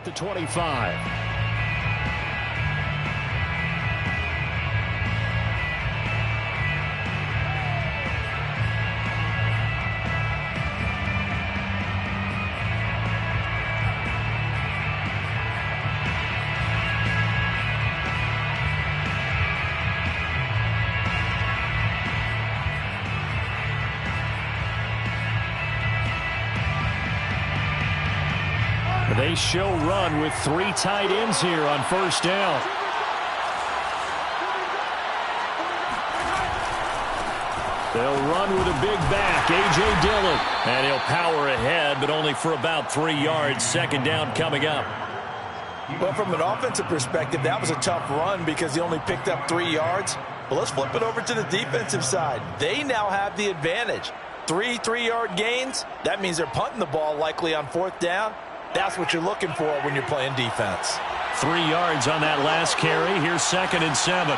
the 25. They show run with 3 tight ends here on first down. They'll run with a big back, A.J. Dillon. And he'll power ahead, but only for about 3 yards. Second down coming up. Well, from an offensive perspective, that was a tough run because he only picked up 3 yards. But let's flip it over to the defensive side. They now have the advantage. 3 3-yard gains. That means they're punting the ball likely on 4th down. That's what you're looking for when you're playing defense. 3 yards on that last carry. Here's 2nd and 7.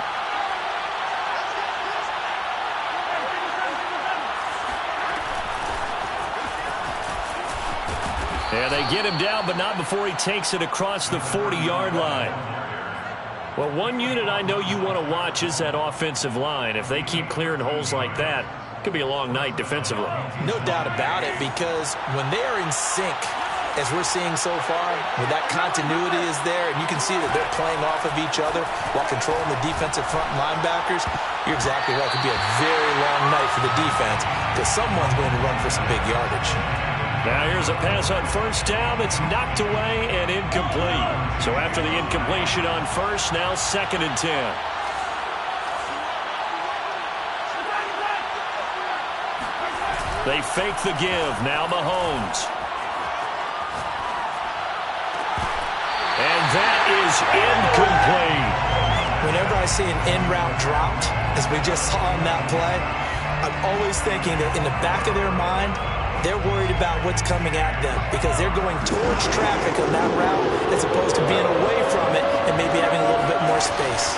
And they get him down, but not before he takes it across the 40-yard line. Well, one unit I know you want to watch is that offensive line. If they keep clearing holes like that, it could be a long night defensively. No doubt about it, because when they are in sync, as we're seeing so far, when that continuity is there, and you can see that they're playing off of each other while controlling the defensive front linebackers, you're exactly right. It could be a very long night for the defense because someone's going to run for some big yardage. Now here's a pass on first down. It's knocked away and incomplete. So after the incompletion on first, now 2nd and 10. They fake the give. Now Mahomes. And that is incomplete. Whenever I see an in route dropped, as we just saw on that play, I'm always thinking that in the back of their mind, they're worried about what's coming at them because they're going towards traffic on that route as opposed to being away from it and maybe having a little bit more space.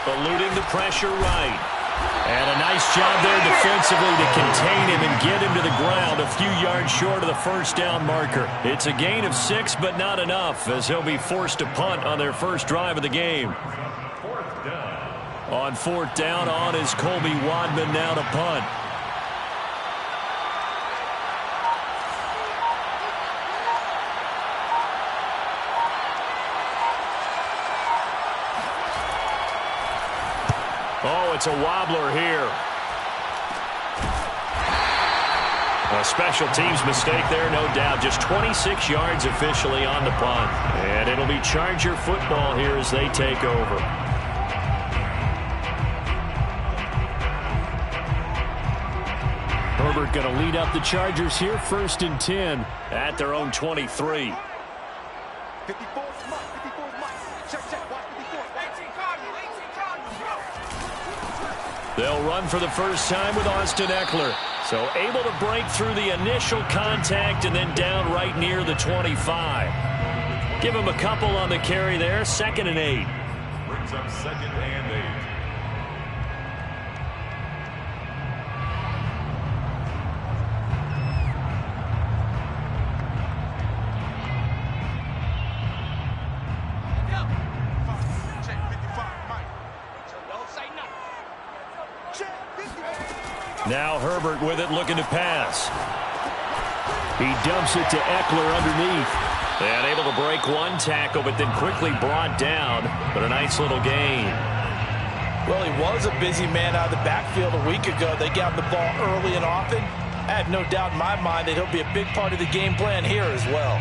Eluding the pressure right. And a nice job there defensively to contain him and get him to the ground a few yards short of the first down marker. It's a gain of 6, but not enough as he'll be forced to punt on their first drive of the game. On 4th down, on is Colby Wadman now to punt. Oh, it's a wobbler here. A special teams mistake there, no doubt. Just 26 yards officially on the punt. And it'll be Charger football here as they take over. Herbert going to lead up the Chargers here, 1st and 10 at their own 23. They'll run for the first time with Austin Eckler. So able to break through the initial contact and then down right near the 25. Give him a couple on the carry there, 2nd and 8. Brings up 2nd and 8. Now Herbert with it, looking to pass. He dumps it to Eckler underneath. And able to break one tackle, but then quickly brought down. But a nice little gain. Well, he was a busy man out of the backfield a week ago. They got the ball early and often. I have no doubt in my mind that he'll be a big part of the game plan here as well.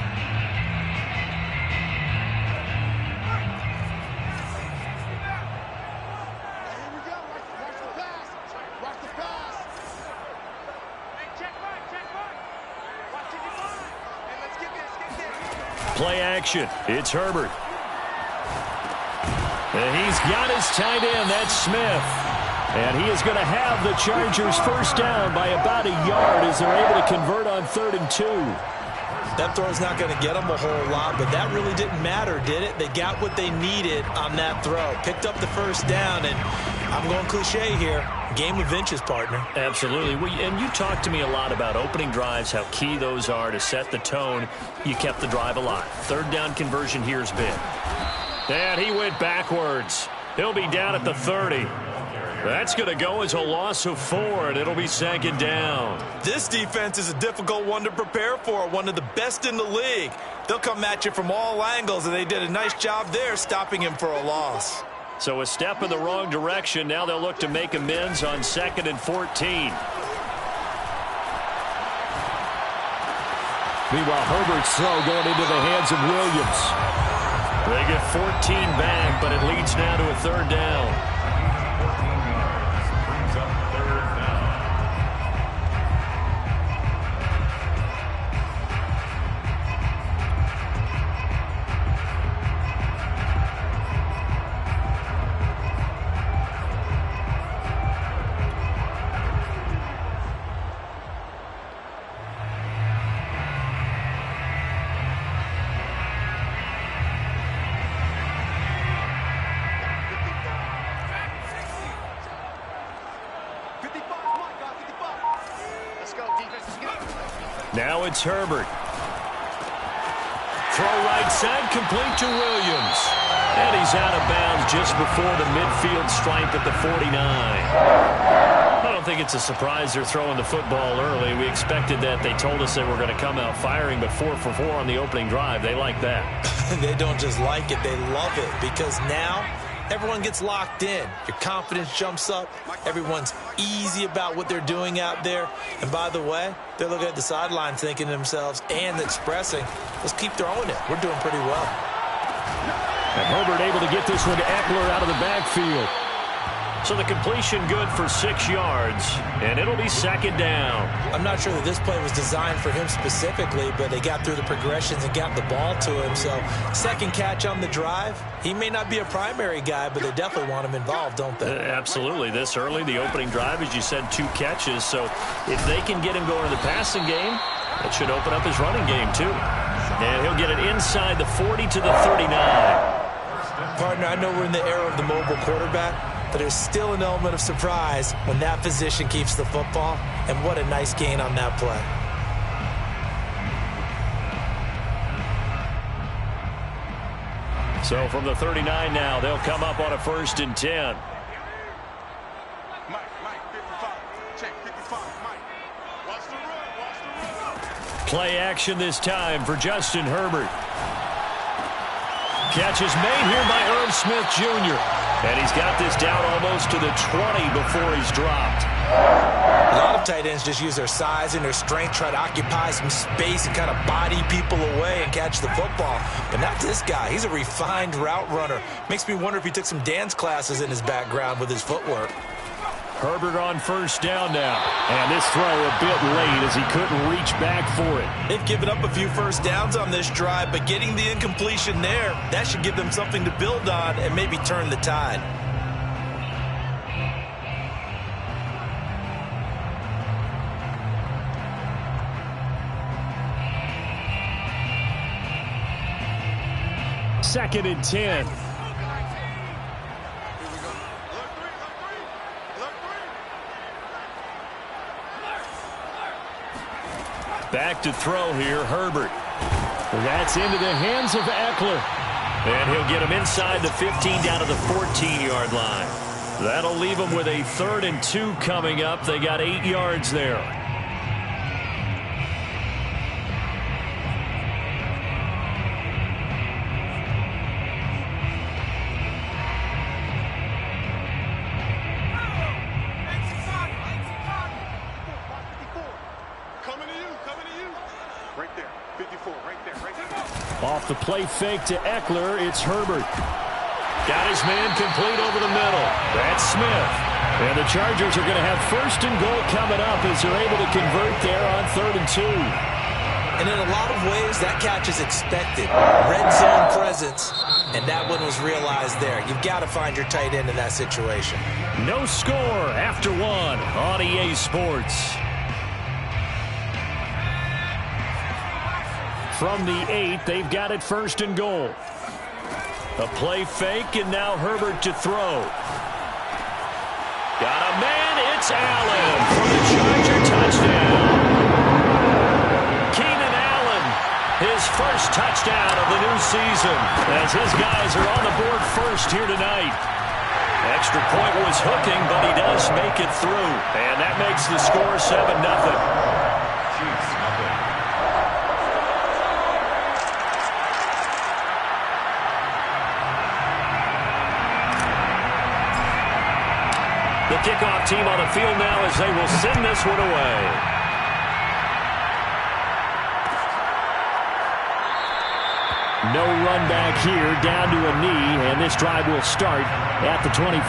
Play action. It's Herbert. And he's got his tight end. That's Smith. And he is going to have the Chargers first down by about a yard as they're able to convert on 3rd and 2. That throw's not going to get them a whole lot, but that really didn't matter, did it? They got what they needed on that throw. Picked up the first down, and I'm going cliche here. Game of inches, partner. Absolutely. And you talked to me a lot about opening drives, how key those are to set the tone. You kept the drive alive. Third down conversion here is big. And he went backwards. He'll be down at the 30. That's going to go as a loss of 4, and it'll be second down. This defense is a difficult one to prepare for, one of the best in the league. They'll come at you from all angles, and they did a nice job there stopping him for a loss. So a step in the wrong direction. Now they'll look to make amends on 2nd and 14. Meanwhile, Herbert's throw going into the hands of Williams. They get 14 back, but it leads now to a third down. Brings up third down. Now it's Herbert. Throw right side, complete to Williams. And he's out of bounds just before the midfield stripe at the 49. I don't think it's a surprise they're throwing the football early. We expected that. They told us they were going to come out firing, but 4 for 4 on the opening drive. They like that. They don't just like it, they love it, because now everyone gets locked in. Your confidence jumps up. Everyone's easy about what they're doing out there. And by the way, they're looking at the sideline thinking to themselves and expressing, let's keep throwing it. We're doing pretty well. And Herbert able to get this one to Eckler out of the backfield. So the completion good for 6 yards, and it'll be second down. I'm not sure that this play was designed for him specifically, but they got through the progressions and got the ball to him. So second catch on the drive. He may not be a primary guy, but they definitely want him involved, don't they? Absolutely. This early, the opening drive, as you said, 2 catches. So if they can get him going in the passing game, that should open up his running game too. And he'll get it inside the 40 to the 39. Partner, I know we're in the era of the mobile quarterback, but there's still an element of surprise when that position keeps the football, and what a nice gain on that play. So from the 39 now, they'll come up on a 1st and 10. Mike, 55. Check, 55, Mike. Watch the run. Play action this time for Justin Herbert. Catch is made here by Irv Smith Jr. And he's got this down almost to the 20 before he's dropped. A lot of tight ends just use their size and their strength, try to occupy some space and kind of body people away and catch the football. But not this guy. He's a refined route runner. Makes me wonder if he took some dance classes in his background with his footwork. Herbert on 1st down now. And this throw a bit late as he couldn't reach back for it. They've given up a few first downs on this drive, but getting the incompletion there, that should give them something to build on and maybe turn the tide. Second and 10. Back to throw here, Herbert. That's into the hands of Eckler. And he'll get him inside the 15 down to the 14-yard line. That'll leave him with a 3rd and 2 coming up. They got 8 yards there. Off the play fake to Eckler, it's Herbert. Got his man complete over the middle. That's Smith. And the Chargers are going to have 1st and goal coming up as they're able to convert there on 3rd and 2. And in a lot of ways, that catch is expected. Red zone presence, and that one was realized there. You've got to find your tight end in that situation. No score after 1 on EA Sports. From the 8, they've got it 1st and goal. A play fake, and now Herbert to throw. It's Allen for the Charger touchdown. Keenan Allen, his first touchdown of the new season, as his guys are on the board first here tonight. Extra point was hooking, but he does make it through. And that makes the score 7-0. The kickoff team on the field now as they will send this one away. No run back here, down to a knee, and this drive will start at the 25.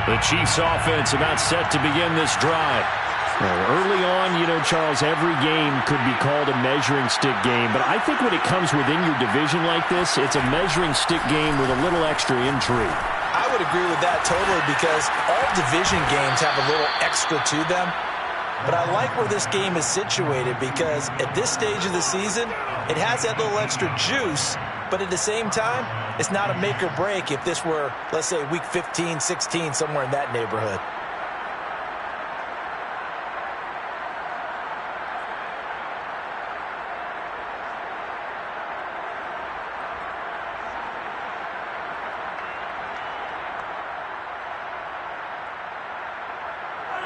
The Chiefs offense about set to begin this drive. Early on, you know, Charles, every game could be called a measuring stick game. But I think when it comes within your division like this, it's a measuring stick game with a little extra intrigue. I would agree with that totally because all division games have a little extra to them. But I like where this game is situated because at this stage of the season, it has that little extra juice. But at the same time, it's not a make or break if this were, let's say, week 15, 16, somewhere in that neighborhood.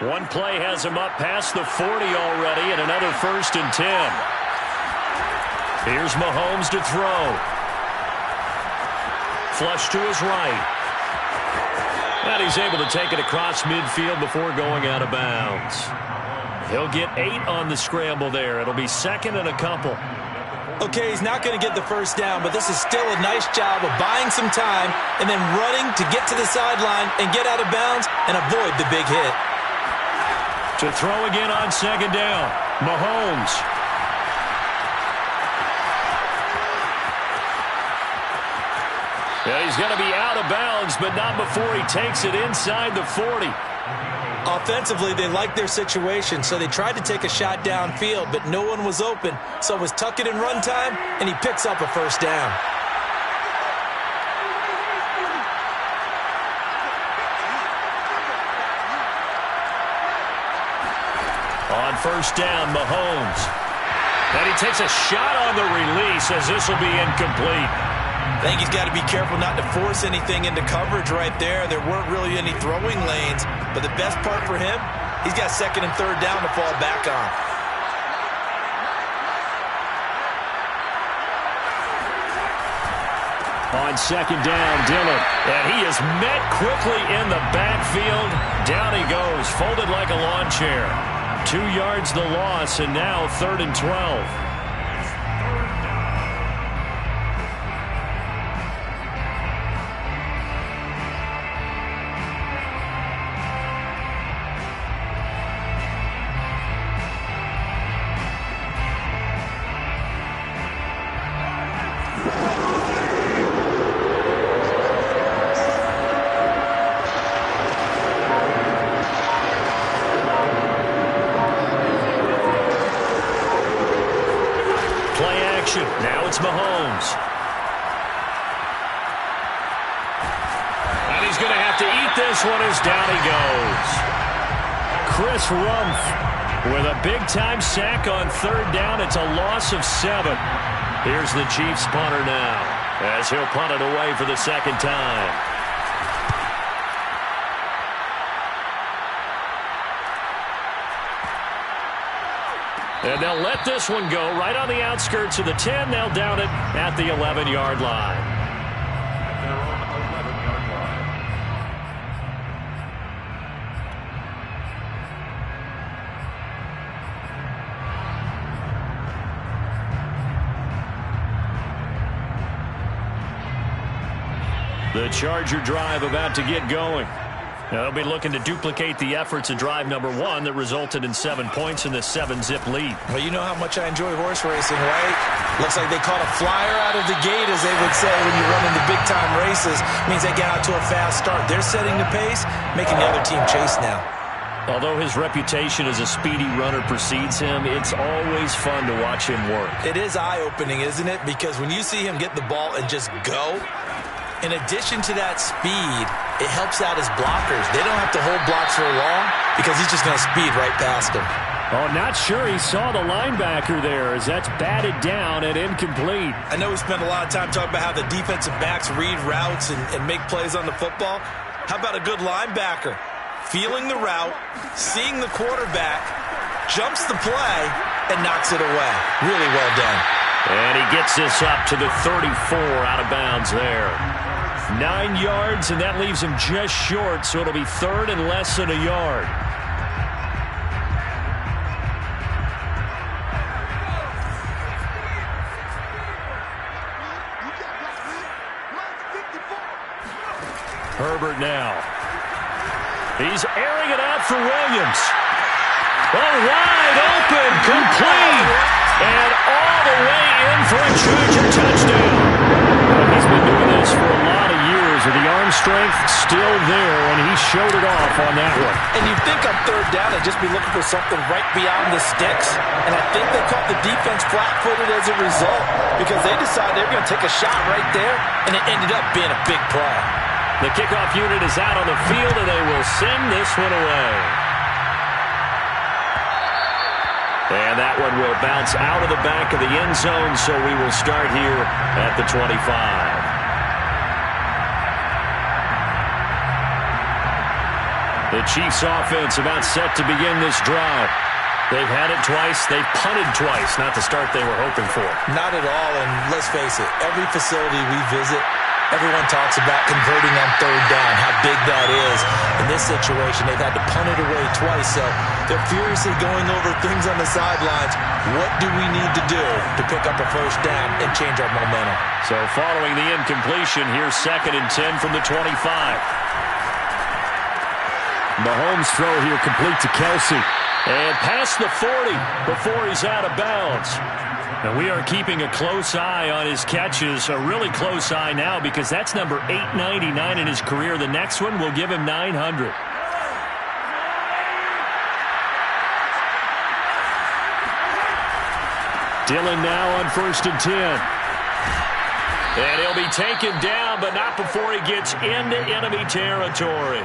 One play has him up past the 40 already, and another 1st and 10. Here's Mahomes to throw. Flush to his right. And he's able to take it across midfield before going out of bounds. He'll get 8 on the scramble there. It'll be 2nd and a couple. Okay, he's not going to get the first down, but this is still a nice job of buying some time and then running to get to the sideline and get out of bounds and avoid the big hit. To throw again on 2nd down. Mahomes. Yeah, he's going to be out of bounds, but not before he takes it inside the 40. Offensively, they liked their situation, so they tried to take a shot downfield, but no one was open. So it was tuck it and run time, and he picks up a 1st down. On 1st down, Mahomes. And he takes a shot on the release as this will be incomplete. I think he's got to be careful not to force anything into coverage right there. There weren't really any throwing lanes, but the best part for him, he's got 2nd and 3rd down to fall back on. On 2nd down, Dillon. And he is met quickly in the backfield. Down he goes, folded like a lawn chair. 2 yards the loss, and now 3rd and 12. Now it's Mahomes. And he's going to have to eat this one as down he goes. Chris Rumph with a big-time sack on 3rd down. It's a loss of 7. Here's the Chiefs punter now as he'll punt it away for the 2nd time. And they'll let this one go right on the outskirts of the 10. They'll down it at the 11-yard line. The Charger drive about to get going. They'll be looking to duplicate the efforts of drive number 1 that resulted in 7 points in this 7-zip lead. Well, you know how much I enjoy horse racing, right? Looks like they caught a flyer out of the gate, as they would say when you run in the big-time races. Means they get out to a fast start. They're setting the pace, making the other team chase now. Although his reputation as a speedy runner precedes him, it's always fun to watch him work. It is eye-opening, isn't it? Because when you see him get the ball and just go, in addition to that speed, it helps out his blockers. They don't have to hold blocks for long because he's just going to speed right past them. Oh, not sure he saw the linebacker there as that's batted down and incomplete. I know we spent a lot of time talking about how the defensive backs read routes and make plays on the football. How about a good linebacker? Feeling the route, seeing the quarterback, jumps the play, and knocks it away. Really well done. And he gets this up to the 34 out of bounds there. 9 yards, and that leaves him just short, so it'll be third and less than a yard. Herbert now. He's airing it out for Williams. Oh, wide open, complete, and all the way in for a Charger touchdown. He's been doing this for a lot of years, with the arm strength still there, and he showed it off on that one. And you'd think on third down they'd just be looking for something right beyond the sticks, and I think they caught the defense flat-footed as a result because they decided they were going to take a shot right there, and it ended up being a big play. The kickoff unit is out on the field, and they will send this one away. And that one will bounce out of the back of the end zone, so we will start here at the 25. The Chiefs offense about set to begin this drive. They've had it twice. They've punted twice. Not the start they were hoping for. Not at all, and let's face it, every facility we visit, everyone talks about converting on third down, how big that is. In this situation, they've had to punt it away twice, so they're furiously going over things on the sidelines. What do we need to do to pick up a first down and change our momentum? So following the incompletion, here's 2nd and 10 from the 25. Mahomes' throw here complete to Kelsey. And past the 40 before he's out of bounds. And we are keeping a close eye on his catches, a really close eye now because that's number 899 in his career. The next one will give him 900. Dillon now on 1st and 10. And he'll be taken down, but not before he gets into enemy territory.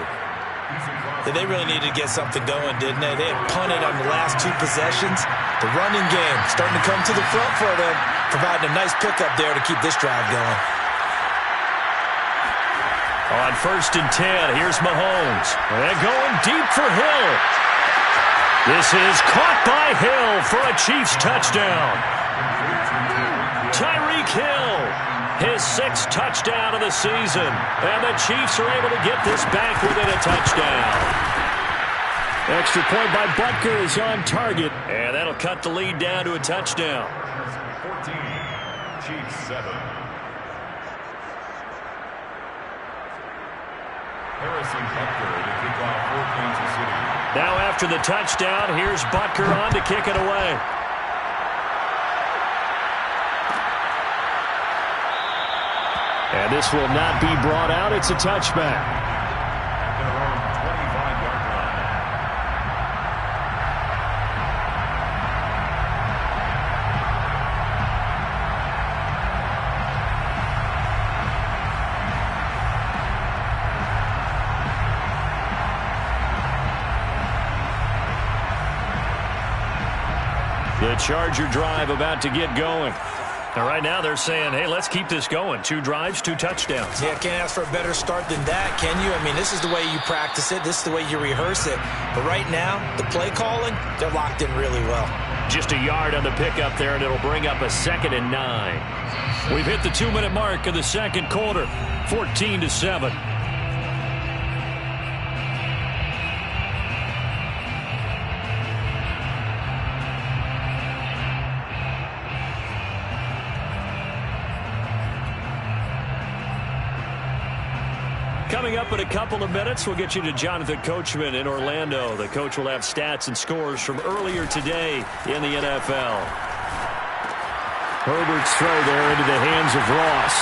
They really needed to get something going, didn't they? They had punted on the last 2 possessions. The running game starting to come to the front for them, providing a nice pickup there to keep this drive going. On 1st and 10, here's Mahomes. And going deep for Hill. This is caught by Hill for a Chiefs touchdown. Tyreek Hill, his 6th touchdown of the season. And the Chiefs are able to get this back within a touchdown. Extra point by Butker is on target. And that'll cut the lead down to a touchdown. 14, Chiefs 7. Harrison Butker to kick off for Kansas City. Now after the touchdown, here's Butker on to kick it away. And this will not be brought out. It's a touchback. At their own 25-yard line. The Charger drive about to get going. And right now they're saying, hey, let's keep this going. 2 drives, 2 touchdowns. Yeah, can't ask for a better start than that, can you? I mean, this is the way you practice it. This is the way you rehearse it. But right now, the play calling, they're locked in really well. Just a yard on the pickup there, and it'll bring up a 2nd and 9. We've hit the 2-minute mark of the second quarter, 14-7. Coming up in a couple of minutes, we'll get you to Jonathan Coachman in Orlando. The coach will have stats and scores from earlier today in the NFL. Herbert's throw there into the hands of Ross.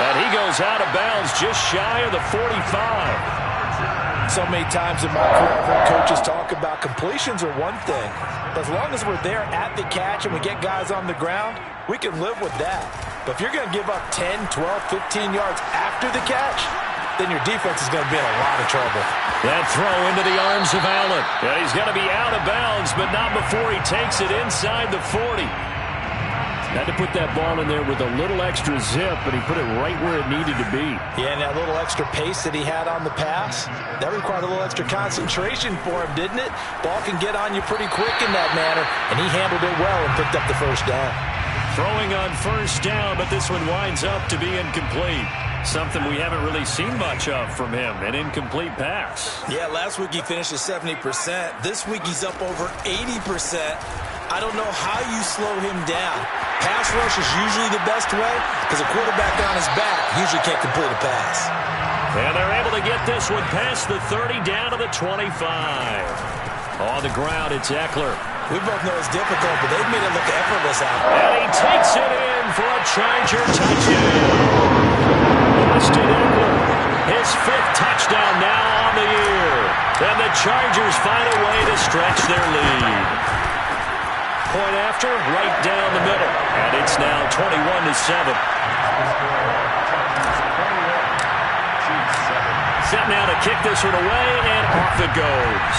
And he goes out of bounds just shy of the 45. So many times in my career, I've heard coaches talk about completions are one thing. As long as we're there at the catch and we get guys on the ground, we can live with that. But if you're going to give up 10, 12, 15 yards after the catch, then your defense is going to be in a lot of trouble. That throw into the arms of Allen. Yeah, he's going to be out of bounds, but not before he takes it inside the 40. Had to put that ball in there with a little extra zip, but he put it right where it needed to be. Yeah, and that little extra pace that he had on the pass, that required a little extra concentration for him, didn't it? Ball can get on you pretty quick in that manner, and he handled it well and picked up the first down. Throwing on first down, but this one winds up to be incomplete. Something we haven't really seen much of from him, an incomplete pass. Yeah, last week he finished at 70%. This week he's up over 80%. I don't know how you slow him down. Pass rush is usually the best way because a quarterback on his back usually can't complete a pass. And they're able to get this one past the 30 down to the 25. On the ground, it's Eckler. We both know it's difficult, but they've made it look effortless out there. And he takes it in for a Charger touchdown. Austin Eckler, his 5th touchdown now on the year. And the Chargers find a way to stretch their lead. Point after, right down the middle. And it's now 21-7. Set now to kick this one away, and off it goes.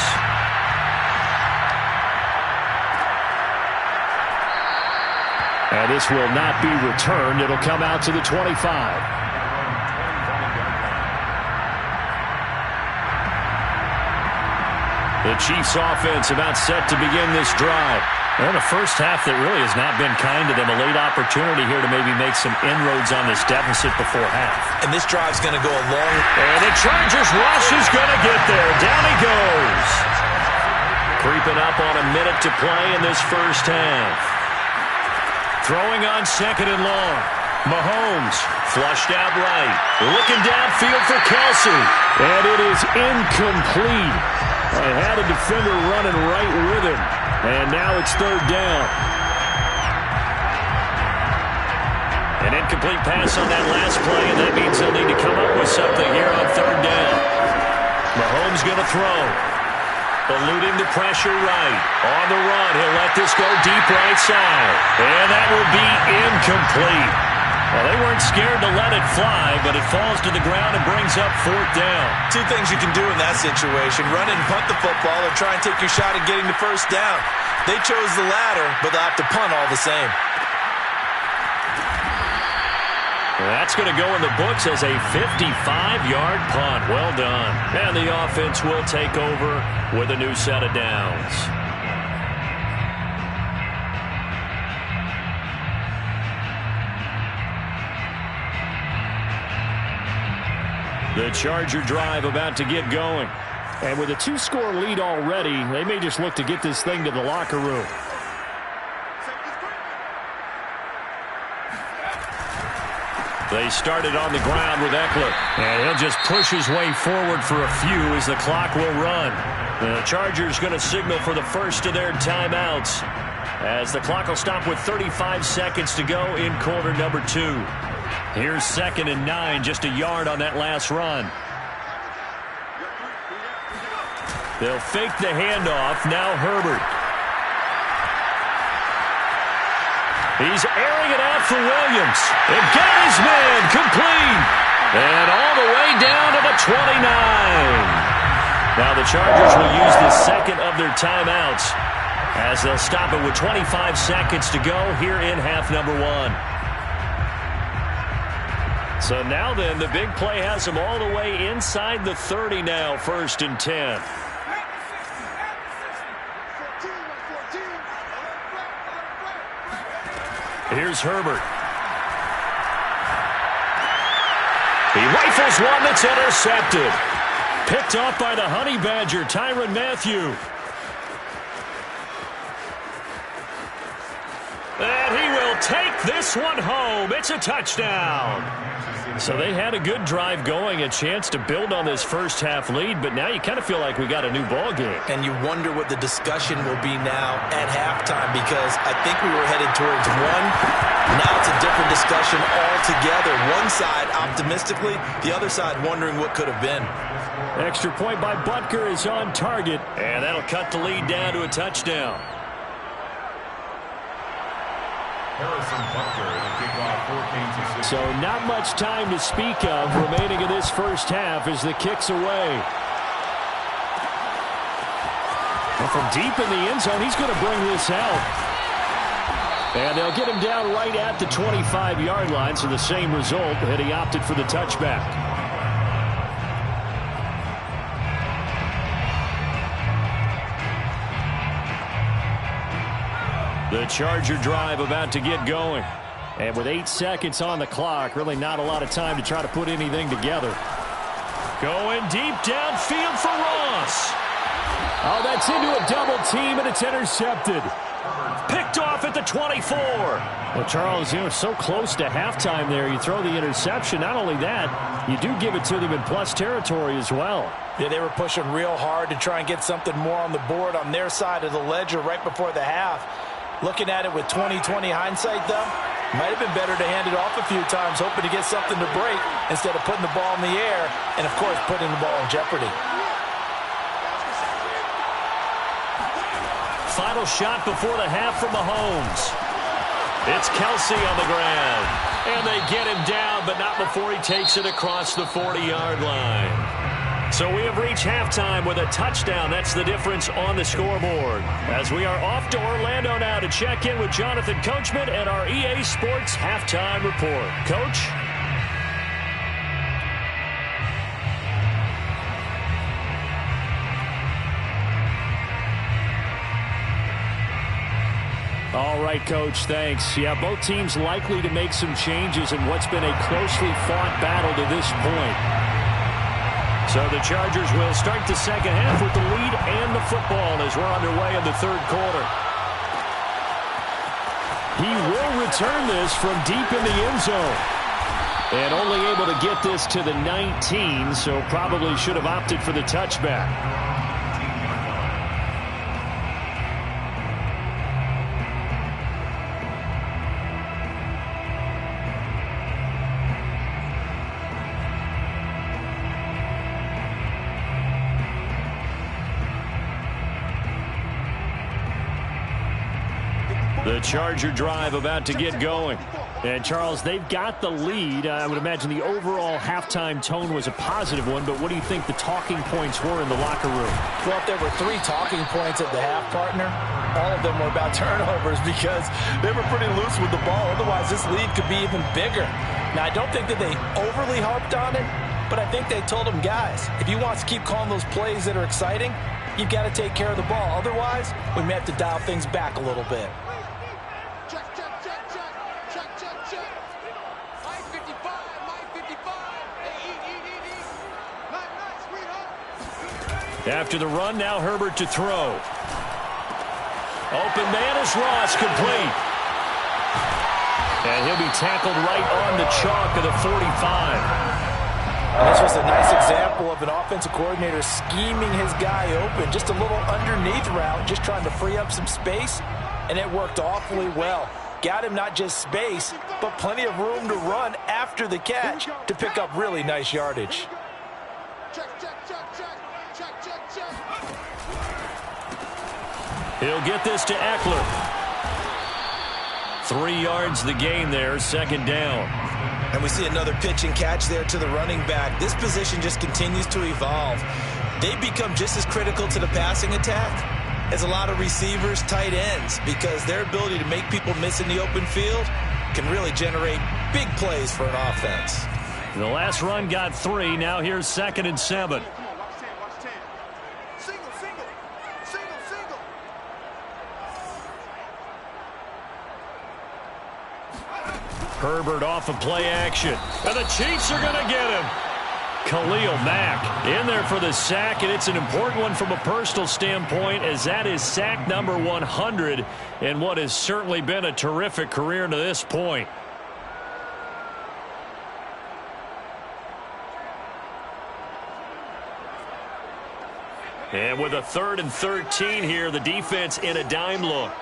And this will not be returned. It'll come out to the 25. The Chiefs offense about set to begin this drive. And a first half that really has not been kind to them. A late opportunity here to maybe make some inroads on this deficit before half. And this drive's going to go a long... And the Chargers rush is going to get there. Down he goes. Creeping up on a minute to play in this first half. Throwing on 2nd and long. Mahomes flushed out right. Looking downfield for Kelsey. And it is incomplete. I had a defender running right with him. And now it's 3rd down. An incomplete pass on that last play, and that means they'll need to come up with something here on 3rd down. Mahomes going to throw. Eluding the pressure right. On the run, he'll let this go deep right side. And that will be incomplete. Well, they weren't scared to let it fly, but it falls to the ground and brings up 4th down. Two things you can do in that situation. Run and punt the football or try and take your shot at getting the first down. They chose the latter, but they'll have to punt all the same. That's going to go in the books as a 55-yard punt. Well done. And the offense will take over with a new set of downs. The Charger drive about to get going. And with a 2-score lead already, they may just look to get this thing to the locker room. They started on the ground with Eckler. And he'll just push his way forward for a few as the clock will run. The Chargers going to signal for the first of their timeouts as the clock will stop with 35 seconds to go in quarter number 2. Here's 2nd and 9, just a yard on that last run. They'll fake the handoff. Now Herbert. He's airing it out for Williams. And got his man complete. And all the way down to the 29. Now the Chargers will use the second of their timeouts as they'll stop it with 25 seconds to go here in half number 1. So now then, the big play has them all the way inside the 30 now, 1st and 10. Here's Herbert. He rifles one that's intercepted. Picked off by the Honey Badger, Tyrann Mathieu. And he will take this one home. It's a touchdown. So they had a good drive going, a chance to build on this first half lead, but now you kind of feel like we got a new ball game. And you wonder what the discussion will be now at halftime, because I think we were headed towards one. Now it's a different discussion altogether. One side optimistically, the other side wondering what could have been. Extra point by Butker is on target, and that'll cut the lead down to a touchdown. So not much time to speak of remaining in this first half as the kick's away. And from deep in the end zone, he's going to bring this out. And they'll get him down right at the 25-yard line, so the same result, and he opted for the touchback. The Charger drive about to get going. And with 8 seconds on the clock, really not a lot of time to try to put anything together. Going deep downfield for Ross. Oh, that's into a double team, and it's intercepted. Picked off at the 24. Well, Charles, so close to halftime there. You throw the interception. Not only that, you do give it to them in plus territory as well. Yeah, they were pushing real hard to try and get something more on the board on their side of the ledger right before the half. Looking at it with 20/20 hindsight, though, might have been better to hand it off a few times, hoping to get something to break instead of putting the ball in the air and, of course, putting the ball in jeopardy. Final shot before the half from Mahomes. It's Kelsey on the ground. And they get him down, but not before he takes it across the 40-yard line. So we have reached halftime with a touchdown. That's the difference on the scoreboard. As we are off to Orlando now to check in with Jonathan Coachman and our EA Sports Halftime Report. Coach? All right, Coach, thanks. Yeah, both teams likely to make some changes in what's been a closely fought battle to this point. So the Chargers will start the second half with the lead and the football as we're underway in the third quarter. He will return this from deep in the end zone. And only able to get this to the 19, so probably should have opted for the touchback. The Charger drive about to get going. And, Charles, they've got the lead. I would imagine the overall halftime tone was a positive one, but what do you think the talking points were in the locker room? Well, if there were 3 talking points at the half, partner, all of them were about turnovers because they were pretty loose with the ball. Otherwise, this lead could be even bigger. Now, I don't think that they overly harped on it, but I think they told them, guys, if you want to keep calling those plays that are exciting, you've got to take care of the ball. Otherwise, we may have to dial things back a little bit. After the run, now Herbert to throw. Open man is Ross, complete. And he'll be tackled right on the chalk of the 45. This was a nice example of an offensive coordinator scheming his guy open. Just a little underneath route, just trying to free up some space, and it worked awfully well. Got him not just space, but plenty of room to run after the catch to pick up really nice yardage. He'll get this to Eckler. 3 yards the gain there, second down. And we see another pitch and catch there to the running back. This position just continues to evolve. They become just as critical to the passing attack as a lot of receivers, tight ends, because their ability to make people miss in the open field can really generate big plays for an offense. The last run got 3. Now here's 2nd and 7. Herbert off of play action. And the Chiefs are going to get him. Khalil Mack in there for the sack, and it's an important one from a personal standpoint, as that is sack number 100 in what has certainly been a terrific career to this point. And with a 3rd and 13 here, the defense in a dime look.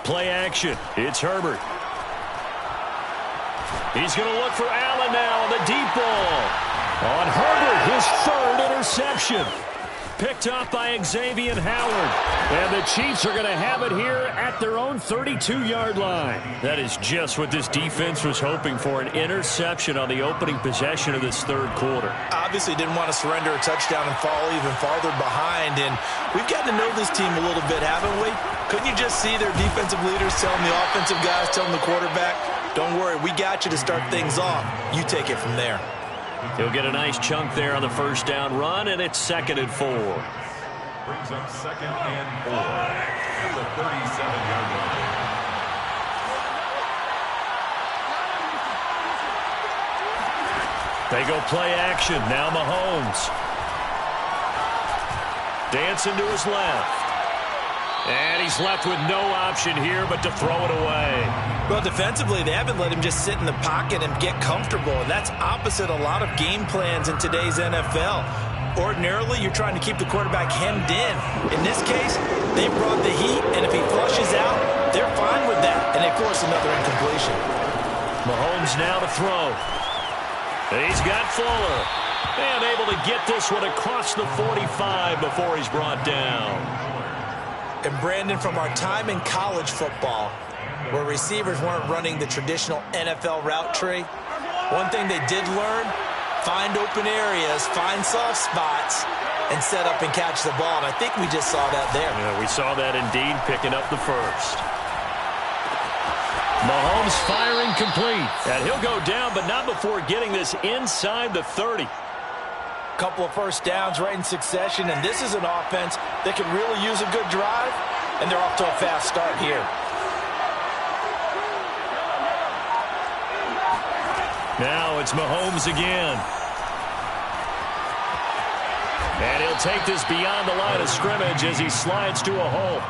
Play action. It's Herbert. He's going to look for Allen now on the deep ball. On Herbert, his 3rd interception. Picked off by Xavier Howard. And the Chiefs are going to have it here at their own 32-yard line. That is just what this defense was hoping for, an interception on the opening possession of this 3rd quarter. Obviously didn't want to surrender a touchdown and fall even farther behind. And we've gotten to know this team a little bit, haven't we? Couldn't you just see their defensive leaders telling the offensive guys, telling the quarterback, don't worry, we got you to start things off. You take it from there. He'll get a nice chunk there on the 1st down run, and it's 2nd and 4. Brings up 2nd and 4 at the 37-yard line. They go play action. Now Mahomes. Dancing to his left. And he's left with no option here but to throw it away. Well, defensively, they haven't let him just sit in the pocket and get comfortable, and that's opposite a lot of game plans in today's NFL. Ordinarily, you're trying to keep the quarterback hemmed in. In this case, they brought the heat, and if he flushes out, they're fine with that, and they force another incompletion. Mahomes now to throw. He's got Fuller. And able to get this one across the 45 before he's brought down. And Brandon, from our time in college football, where receivers weren't running the traditional NFL route tree, one thing they did learn, find open areas, find soft spots, and set up and catch the ball. And I think we just saw that there. Yeah, we saw that indeed, picking up the 1st. Mahomes firing complete. And he'll go down, but not before getting this inside the 30. Couple of 1st downs right in succession, and this is an offense that can really use a good drive, and they're off to a fast start here. Now it's Mahomes again. And he'll take this beyond the line of scrimmage as he slides to a hole.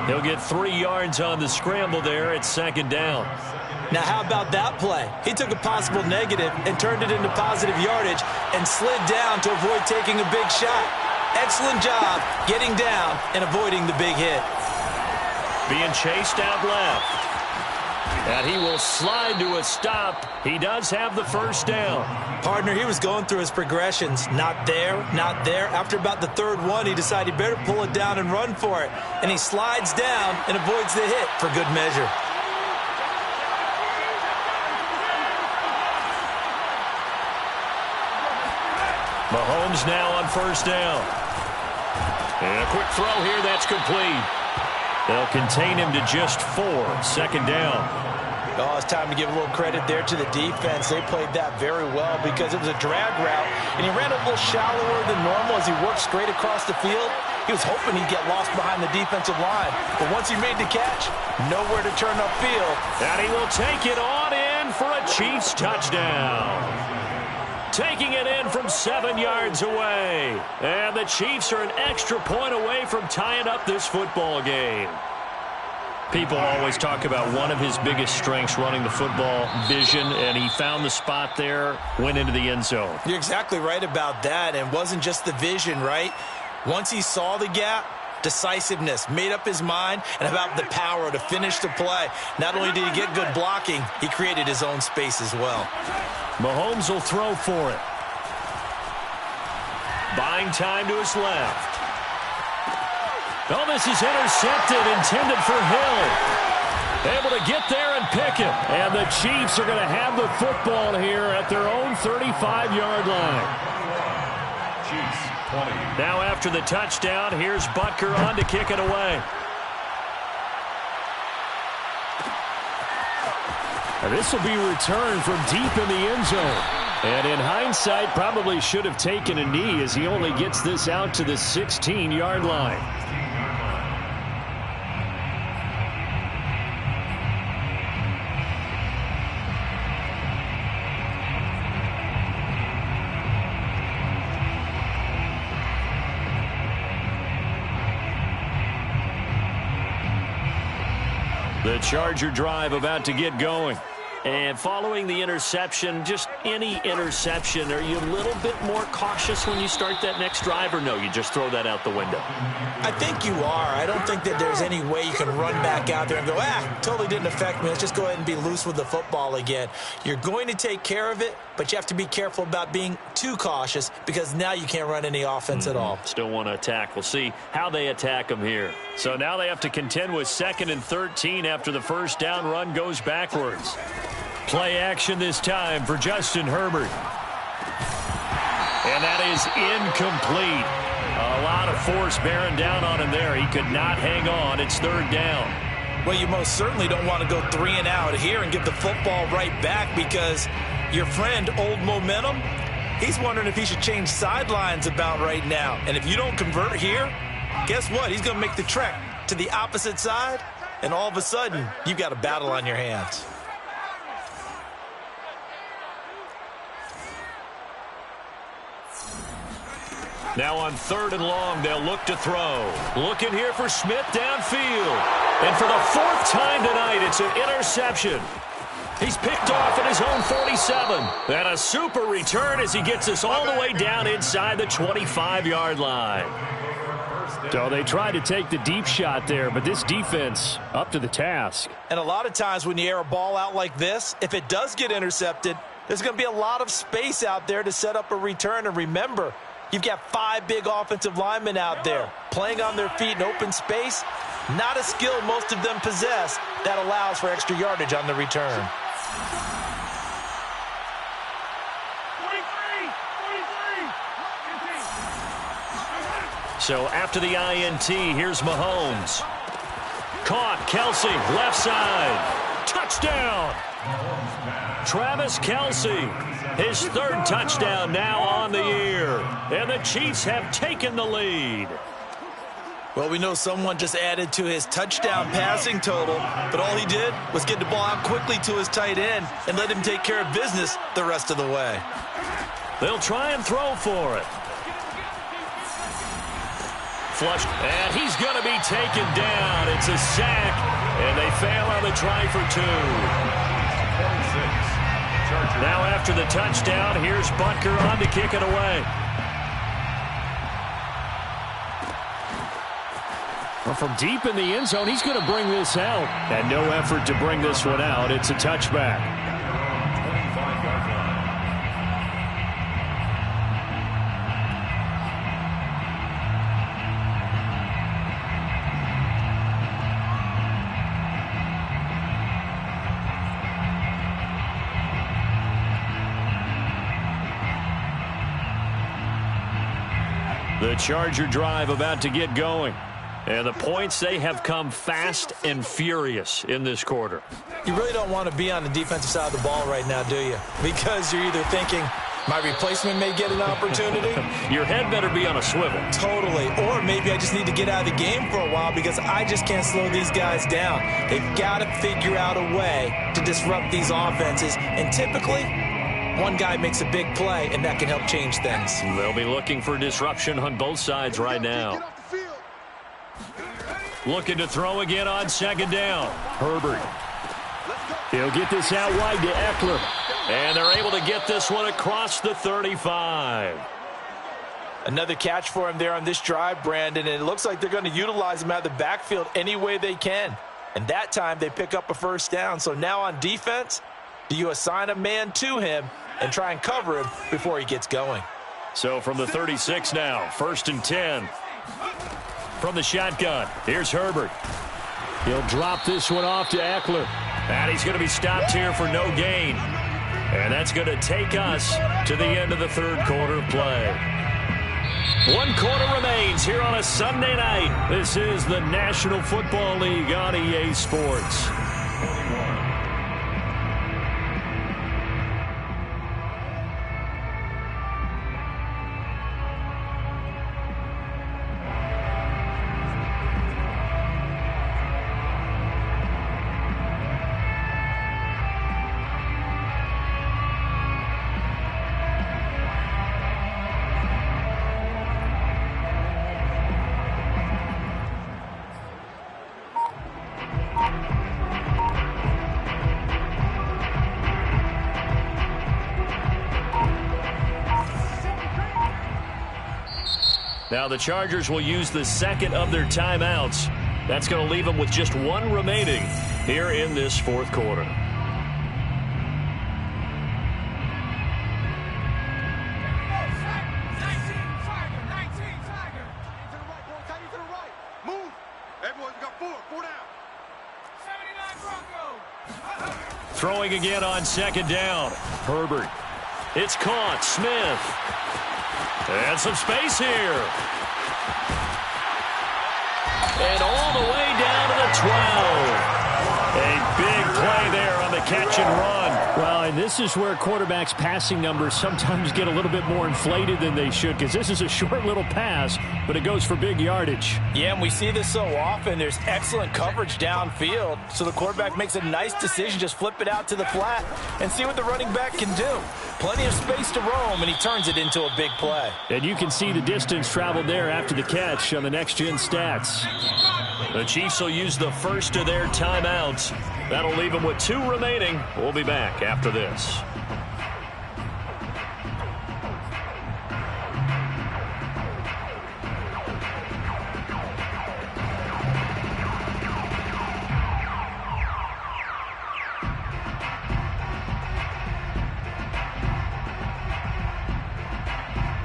He'll get 3 yards on the scramble there at 2nd down. Now, how about that play? He took a possible negative and turned it into positive yardage and slid down to avoid taking a big shot. Excellent job getting down and avoiding the big hit. Being chased out left. And he will slide to a stop. He does have the 1st down. Partner, he was going through his progressions. Not there, not there. After about the 3rd one, he decided he better pull it down and run for it. And he slides down and avoids the hit for good measure. Mahomes now on 1st down. And a quick throw here, that's complete. They'll contain him to just 4, 2nd down. Oh, it's time to give a little credit there to the defense. They played that very well because it was a drag route, and he ran a little shallower than normal as he worked straight across the field. He was hoping he'd get lost behind the defensive line, but once he made the catch, nowhere to turn upfield. And he will take it on in for a Chiefs touchdown. Taking it in from 7 yards away. And the Chiefs are an extra point away from tying up this football game. People always talk about one of his biggest strengths running the football, vision, and he found the spot there, went into the end zone. You're exactly right about that, and it wasn't just the vision, right? Once he saw the gap, decisiveness, made up his mind, and about the power to finish the play. Not only did he get good blocking, he created his own space as well. Mahomes will throw for it. Buying time to his left. Oh, this is intercepted, intended for Hill. Able to get there and pick it. And the Chiefs are going to have the football here at their own 35-yard line. Chiefs, 20. Now after the touchdown, here's Butker on to kick it away. And this will be returned from deep in the end zone. And in hindsight, probably should have taken a knee as he only gets this out to the 16-yard line. The Charger drive about to get going. And following the interception, just any interception, are you a little bit more cautious when you start that next drive, or no, you just throw that out the window? I think you are. I don't think that there's any way you can run back out there and go, totally didn't affect me. Let's just go ahead and be loose with the football again. You're going to take care of it, but you have to be careful about being too cautious because now you can't run any offense at all. Still want to attack. We'll see how they attack them here. So now they have to contend with 2nd and 13 after the first down run goes backwards. Play action this time for Justin Herbert. And that is incomplete. A lot of force bearing down on him there. He could not hang on. It's 3rd down. Well, you most certainly don't want to go 3 and out here and give the football right back because your friend, Old Momentum, he's wondering if he should change sidelines about right now. And if you don't convert here, guess what? He's going to make the trek to the opposite side, and all of a sudden, you've got a battle on your hands. Now on 3rd and long, they'll look to throw. Looking here for Smith downfield. And for the 4th time tonight, it's an interception. He's picked off at his own 47. And a super return as he gets us all the way down inside the 25-yard line. So they tried to take the deep shot there, but this defense up to the task. And a lot of times when you air a ball out like this, if it does get intercepted, there's going to be a lot of space out there to set up a return. And remember, you've got 5 big offensive linemen out there playing on their feet in open space. Not a skill most of them possess that allows for extra yardage on the return. So after the INT, here's Mahomes. Caught, Kelsey, left side. Touchdown! Travis Kelsey, his 3rd touchdown now on the year. And the Chiefs have taken the lead. Well, we know someone just added to his touchdown passing total, but all he did was get the ball out quickly to his tight end and let him take care of business the rest of the way. They'll try and throw for it. Flushed, and he's going to be taken down. It's a sack, and they fail on the try for 2. Now after the touchdown, here's Butker on to kick it away. Well, from deep in the end zone, he's going to bring this out. And no effort to bring this one out. It's a touchback. The Charger drive about to get going. And the points, they have come fast and furious in this quarter. You really don't want to be on the defensive side of the ball right now, do you? Because you're either thinking, my replacement may get an opportunity. Your head better be on a swivel. Totally. Or maybe I just need to get out of the game for a while because I just can't slow these guys down. They've got to figure out a way to disrupt these offenses. And typically, one guy makes a big play, and that can help change things. They'll be looking for disruption on both sides right now. Looking to throw again on 2nd down. Herbert. He'll get this out wide to Eckler. And they're able to get this one across the 35. Another catch for him there on this drive, Brandon, and it looks like they're going to utilize him out of the backfield any way they can. And that time they pick up a 1st down. So now on defense, do you assign a man to him and try and cover him before he gets going? So from the 36 now, 1st and 10. From the shotgun, here's Herbert. He'll drop this one off to Eckler. And he's going to be stopped here for no gain. And that's going to take us to the end of the 3rd quarter of play. 1 quarter remains here on a Sunday night. This is the National Football League on EA Sports. Now the Chargers will use the second of their timeouts. That's going to leave them with just one remaining here in this fourth quarter. Throwing again on second down. Herbert. It's caught. Smith. And some space here. And all the way down to the 12. A big play there on the catch and run. Well, and this is where quarterbacks' passing numbers sometimes get a little bit more inflated than they should, because this is a short little pass, but it goes for big yardage. Yeah, and we see this so often. There's excellent coverage downfield, so the quarterback makes a nice decision, just flip it out to the flat and see what the running back can do. Plenty of space to roam, and he turns it into a big play. And you can see the distance traveled there after the catch on the next-gen stats. The Chiefs will use the first of their timeouts. That'll leave them with 2 remaining. We'll be back after this.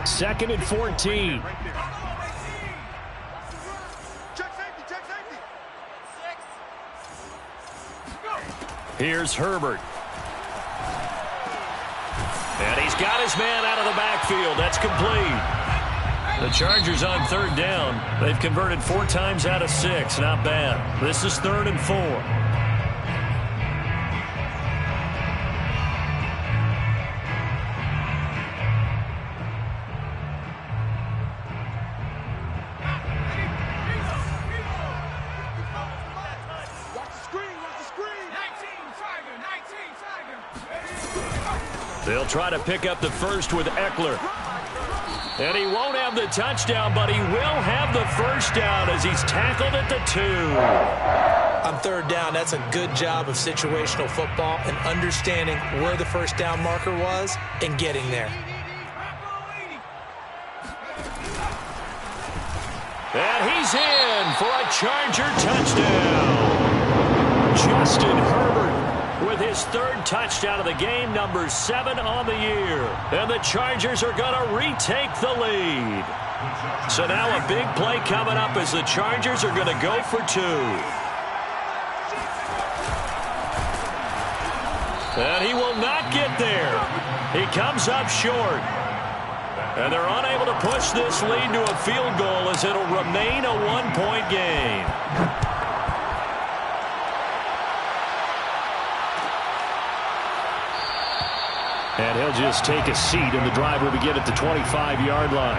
Second and 14. Here's Herbert. And he's got his man out of the backfield. That's complete. The Chargers on third down. They've converted 4 times out of 6. Not bad. This is 3rd and 4. They'll try to pick up the first with Eckler. And he won't have the touchdown, but he will have the first down as he's tackled at the 2. On third down, that's a good job of situational football and understanding where the first down marker was and getting there. And he's in for a Charger touchdown. Justin Herbert with his 3rd touchdown of the game, number 7 on the year. And the Chargers are going to retake the lead. So now a big play coming up as the Chargers are going to go for 2. And he will not get there. He comes up short. And they're unable to push this lead to a field goal as it'll remain a 1-point game. And he'll just take a seat, and the drive will begin at the 25-yard line.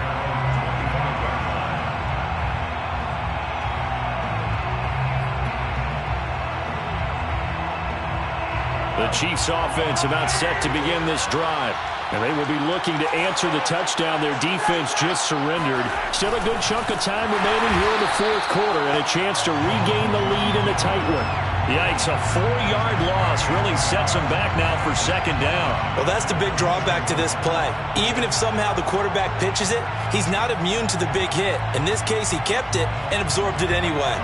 The Chiefs offense about set to begin this drive. And they will be looking to answer the touchdown their defense just surrendered. Still a good chunk of time remaining here in the fourth quarter and a chance to regain the lead in a tight one. Yikes, a 4-yard loss really sets him back now for second down. Well, that's the big drawback to this play. Even if somehow the quarterback pitches it, he's not immune to the big hit. In this case, he kept it and absorbed it anyway.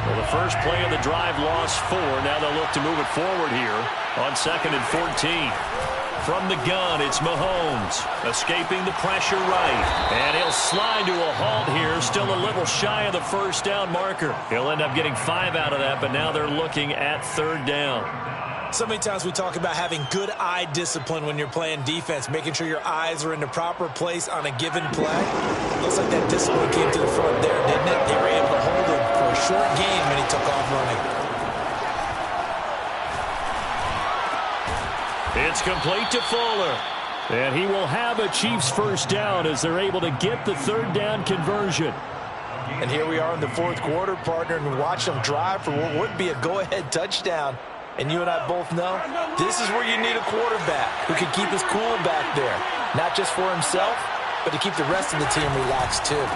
Well, the first play of the drive lost 4. Now they'll look to move it forward here on 2nd and 14. From the gun, it's Mahomes, escaping the pressure right. And he'll slide to a halt here, still a little shy of the first down marker. He'll end up getting 5 out of that, but now they're looking at 3rd down. So many times we talk about having good eye discipline when you're playing defense, making sure your eyes are in the proper place on a given play. Looks like that discipline came to the front there, didn't it? They were able to hold him for a short game when he took off running. It's complete to Fuller. And he will have a Chiefs first down as they're able to get the 3rd down conversion. And here we are in the fourth quarter, partner, and watch them drive for what would be a go-ahead touchdown. And you and I both know this is where you need a quarterback who can keep his cool back there. Not just for himself, but to keep the rest of the team relaxed too.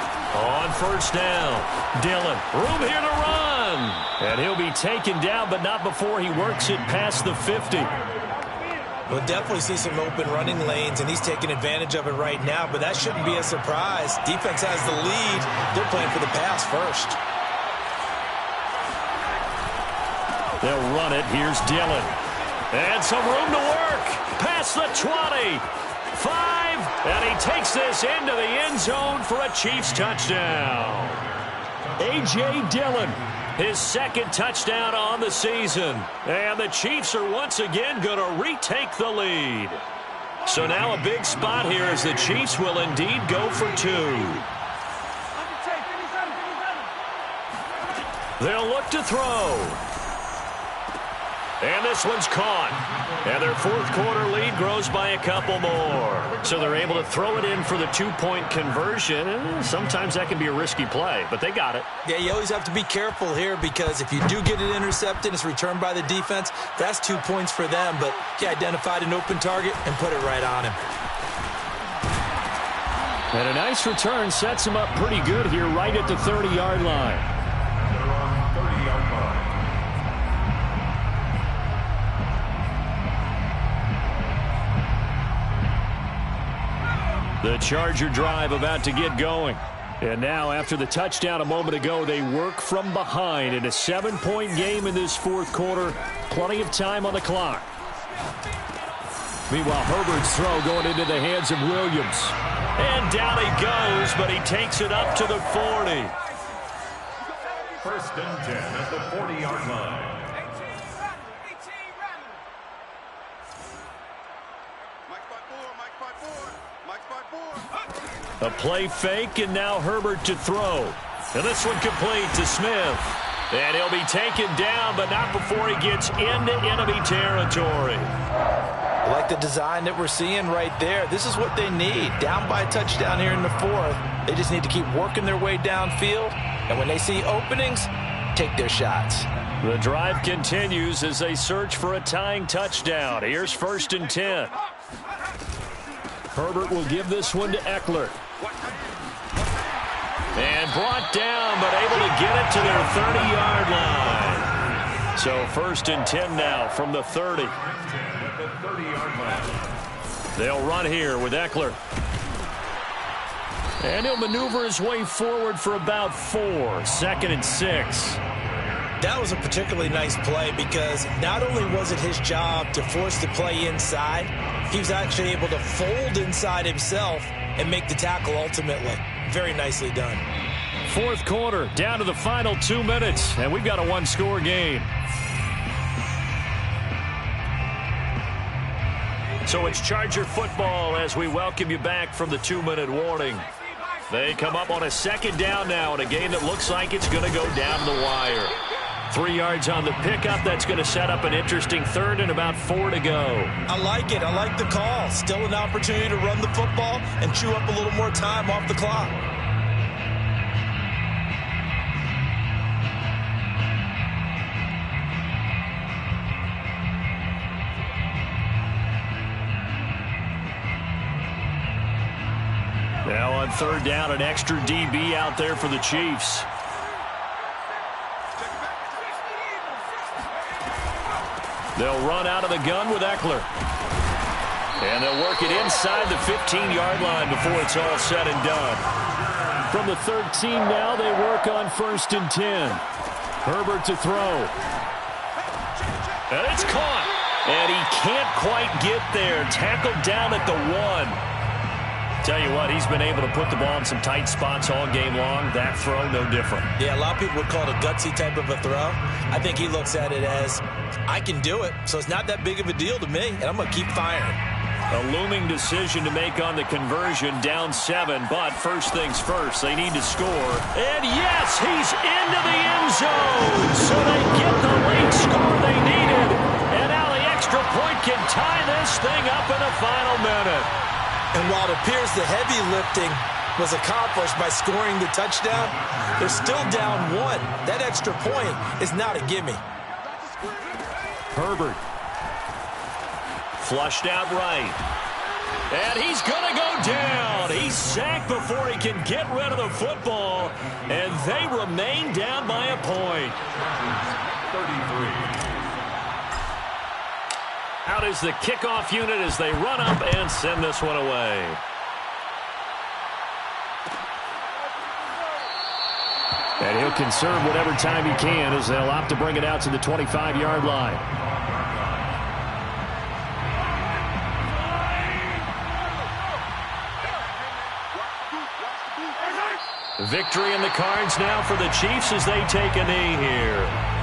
On first down, Dillon, room here to run. And he'll be taken down, but not before he works it past the 50. We'll definitely see some open running lanes, and he's taking advantage of it right now, but that shouldn't be a surprise. Defense has the lead. They're playing for the pass first. They'll run it. Here's Dillon. And some room to work. Past the 20. 5. And he takes this into the end zone for a Chiefs touchdown. A.J. Dillon, his second touchdown on the season. And the Chiefs are once again going to retake the lead. So now a big spot here as the Chiefs will indeed go for 2. They'll look to throw. And this one's caught. And their fourth quarter lead grows by a couple more. So they're able to throw it in for the 2-point conversion. And sometimes that can be a risky play, but they got it. Yeah, you always have to be careful here because if you do get it intercepted, it's returned by the defense, that's 2 points for them. But he identified an open target and put it right on him. And a nice return sets him up pretty good here right at the 30-yard line. They're on 30-yard line. The Charger drive about to get going. And now, after the touchdown a moment ago, they work from behind in a 7-point game in this fourth quarter. Plenty of time on the clock. Meanwhile, Herbert's throw going into the hands of Williams. And down he goes, but he takes it up to the 40. First and 10 at the 40-yard line. A play fake, and now Herbert to throw. And this one complete to Smith. And he'll be taken down, but not before he gets into enemy territory. I like the design that we're seeing right there. This is what they need. Down by a touchdown here in the fourth. They just need to keep working their way downfield. And when they see openings, take their shots. The drive continues as they search for a tying touchdown. Here's first and 10. Herbert will give this one to Eckler. And brought down, but able to get it to their 30-yard line. So first and 10 now from the 30. They'll run here with Eckler. And he'll maneuver his way forward for about 4. Second and 6. That was a particularly nice play because not only was it his job to force the play inside, he was actually able to fold inside himself and make the tackle ultimately. Very nicely done. Fourth quarter, down to the final 2 minutes, and we've got a one-score game. So it's Charger football as we welcome you back from the 2-minute warning. They come up on a second down now in a game that looks like it's going to go down the wire. 3 yards on the pickup. That's going to set up an interesting third and about 4 to go. I like it. I like the call. Still an opportunity to run the football and chew up a little more time off the clock. Now on third down, an extra DB out there for the Chiefs. They'll run out of the gun with Eckler. And they'll work it inside the 15-yard line before it's all said and done. From the 13 now, they work on first and 10. Herbert to throw. And it's caught. And he can't quite get there. Tackled down at the 1. Tell you what, he's been able to put the ball in some tight spots all game long. That throw, no different. Yeah, a lot of people would call it a gutsy type of a throw. I think he looks at it as, I can do it, so it's not that big of a deal to me, and I'm going to keep firing. A looming decision to make on the conversion, down 7, but first things first, they need to score. And yes, he's into the end zone, so they get the late score they needed. And now the extra point can tie this thing up in the final minute. And while it appears the heavy lifting was accomplished by scoring the touchdown, they're still down 1. That extra point is not a gimme. Herbert. Flushed out right. And he's going to go down. He's sacked before he can get rid of the football. And they remain down by a point. 33. Out is the kickoff unit as they run up and send this one away. And he'll conserve whatever time he can as they'll opt to bring it out to the 25-yard line. Victory in the cards now for the Chiefs as they take a knee here.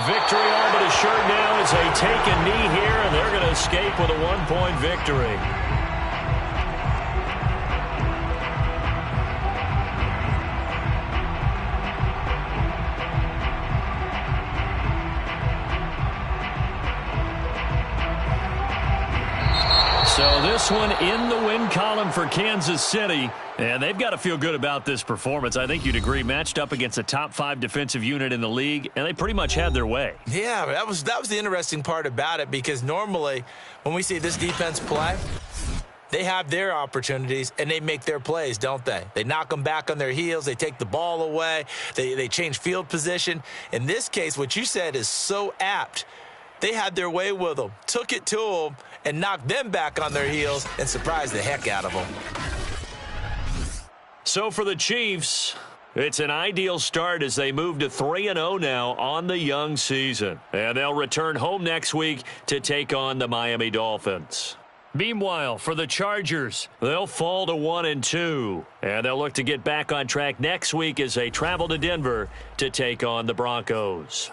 Victory all but assured now as they take a knee here, and they're going to escape with a 1-point victory. So this one in the win column for Kansas City, and they've got to feel good about this performance. I think you'd agree, matched up against a top-5 defensive unit in the league, and they pretty much had their way. Yeah, that was the interesting part about it, because normally when we see this defense play, they have their opportunities and they make their plays, don't they? They knock them back on their heels. They take the ball away. They change field position. In this case, what you said is so apt. They had their way with them, took it to them, and knocked them back on their heels and surprised the heck out of them. So for the Chiefs, it's an ideal start as they move to 3-0 now on the young season. And they'll return home next week to take on the Miami Dolphins. Meanwhile, for the Chargers, they'll fall to 1-2. And they'll look to get back on track next week as they travel to Denver to take on the Broncos.